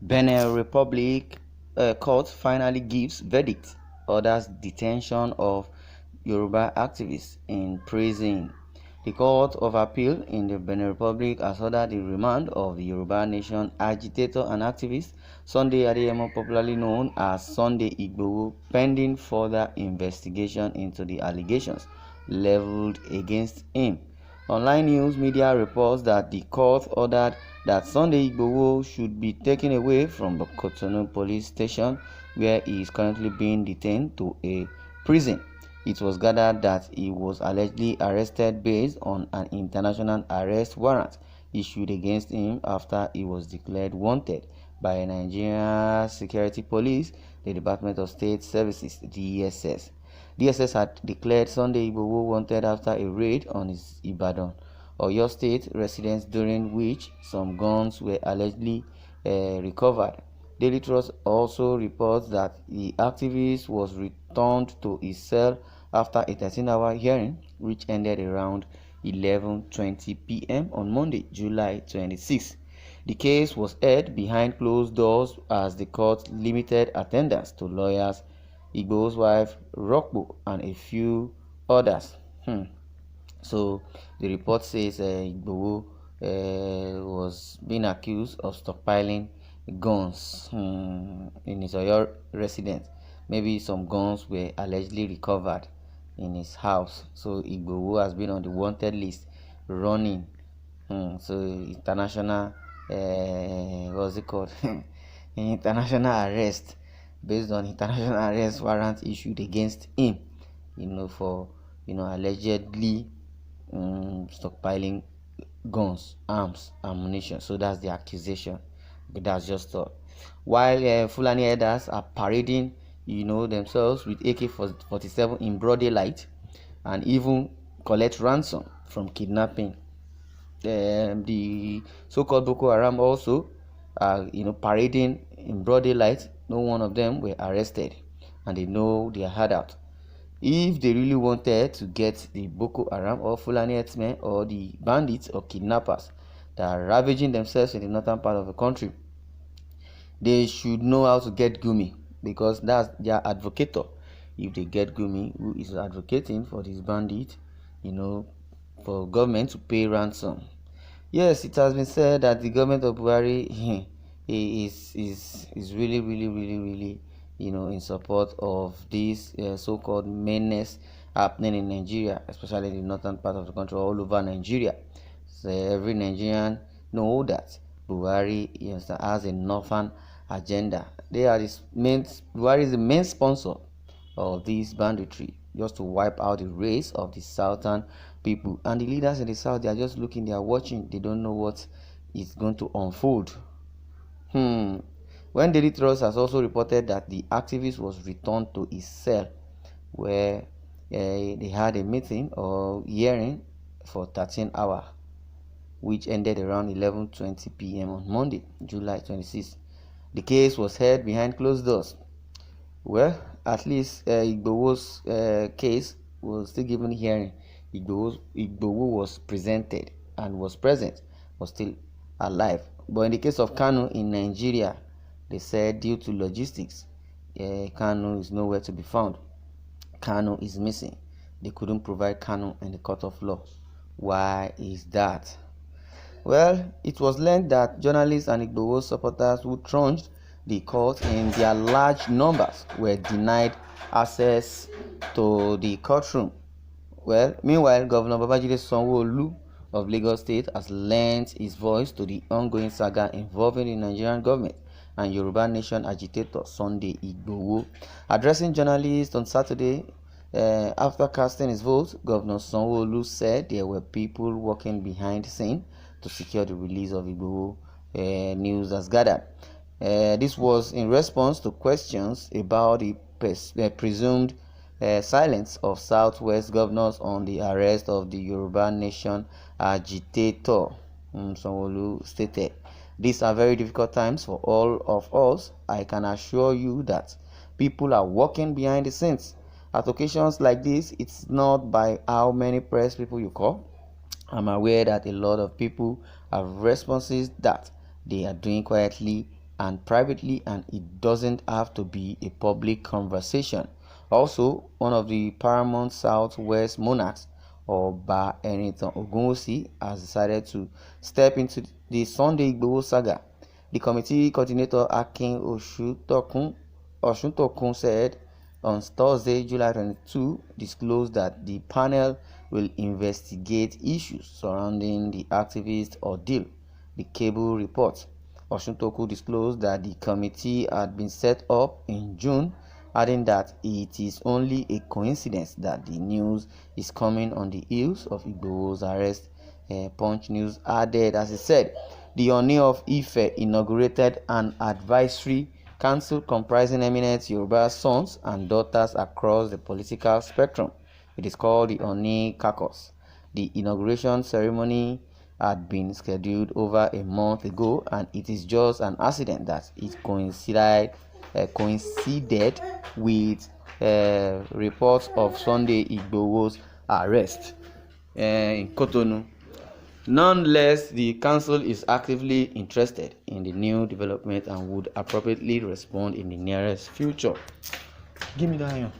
Benin Republic court finally gives verdict, orders detention of Yoruba activists in prison. The Court of Appeal in the Benin Republic has ordered the remand of the Yoruba Nation agitator and activist Sunday Adeyemo, popularly known as Sunday Igboho, pending further investigation into the allegations leveled against him. Online news media reports that the court ordered that Sunday Igboho should be taken away from the Cotonou police station where he is currently being detained to a prison. It was gathered that he was allegedly arrested based on an international arrest warrant issued against him after he was declared wanted by Nigeria Security Police, the Department of State Services (DSS). DSS had declared Sunday Igboho wanted after a raid on his Ibadan, Oyo State residence, during which some guns were allegedly recovered. Daily Trust also reports that the activist was returned to his cell after a 13-hour hearing, which ended around 11:20 p.m. on Monday, July 26. The case was heard behind closed doors as the court limited attendance to lawyers, Igboho's wife, Rokbo, and a few others. So the report says Igboho was being accused of stockpiling guns in his Oyo residence. Maybe some guns were allegedly recovered in his house. So Igboho has been on the wanted list, running. So international, what's it called? International arrest, based on international arrest warrant issued against him, for allegedly stockpiling guns, arms, ammunition. So that's the accusation. But that's just all. While Fulani herders are parading, themselves with AK-47 in broad daylight, and even collect ransom from kidnapping. The so-called Boko Haram also are, parading in broad daylight. No one of them were arrested, and they know they are hard out. If they really wanted to get the Boko Haram or Fulani herdsmen or the bandits or kidnappers that are ravaging themselves in the northern part of the country, they should know how to get Gumi, because that's their advocator. If they get Gumi, who is advocating for this bandit, for government to pay ransom. Yes, it has been said that the government of Buhari is really in support of this so-called menace happening in Nigeria, especially in the northern part of the country, all over Nigeria. So every Nigerian know that Buhari has a northern agenda. Buhari is the main sponsor of this banditry, just to wipe out the race of the southern people. And the leaders in the south, they are just looking, they are watching, they don't know what is going to unfold. When Daily Trust has also reported that the activist was returned to his cell, where they had a meeting or hearing for 13 hours, which ended around 11:20 p.m. on Monday, July 26. The case was heard behind closed doors. Well, at least Igboho's case was still given hearing. Igboho was presented and was present, was still alive. But in the case of Kanu in Nigeria, they said due to logistics, Kanu is nowhere to be found. Kanu is missing. They couldn't provide Kanu in the court of law. Why is that? Well, it was learned that journalists and Igboho supporters who thronged the court in their large numbers were denied access to the courtroom. Well, meanwhile, Governor Babajide Sanwo-Olu of Lagos State has lent his voice to the ongoing saga involving the Nigerian government and Yoruba Nation agitator Sunday Igboho. Addressing journalists on Saturday after casting his vote, Governor Sanwo-Olu said there were people working behind the scene to secure the release of Igboho. News has gathered. This was in response to questions about the presumed silence of Southwest governors on the arrest of the Yoruba Nation agitator. Sanwo-Olu stated, "These are very difficult times for all of us. I can assure you that people are working behind the scenes. At occasions like this, it's not by how many press people you call. I'm aware that a lot of people have responses that they are doing quietly and privately, and it doesn't have to be a public conversation. Also, one of the paramount Southwest monarchs, Oba Enitan Ogunwusi, has decided to step into the Sunday Igboho saga. The committee coordinator Akin Osuntokun said on Thursday, July 22, disclosed that the panel will investigate issues surrounding the activist ordeal. The cable reports. Osuntoku disclosed that the committee had been set up in June, adding that it is only a coincidence that the news is coming on the heels of Igboho's arrest. Punch News added, as he said, the Oni of Ife inaugurated an advisory council comprising eminent Yoruba sons and daughters across the political spectrum. It is called the Oni Caucus. The inauguration ceremony had been scheduled over a month ago, and it is just an accident that it coincided with reports of Sunday Igboho's arrest in Cotonou. Nonetheless, the council is actively interested in the new development and would appropriately respond in the nearest future. Give me that iron.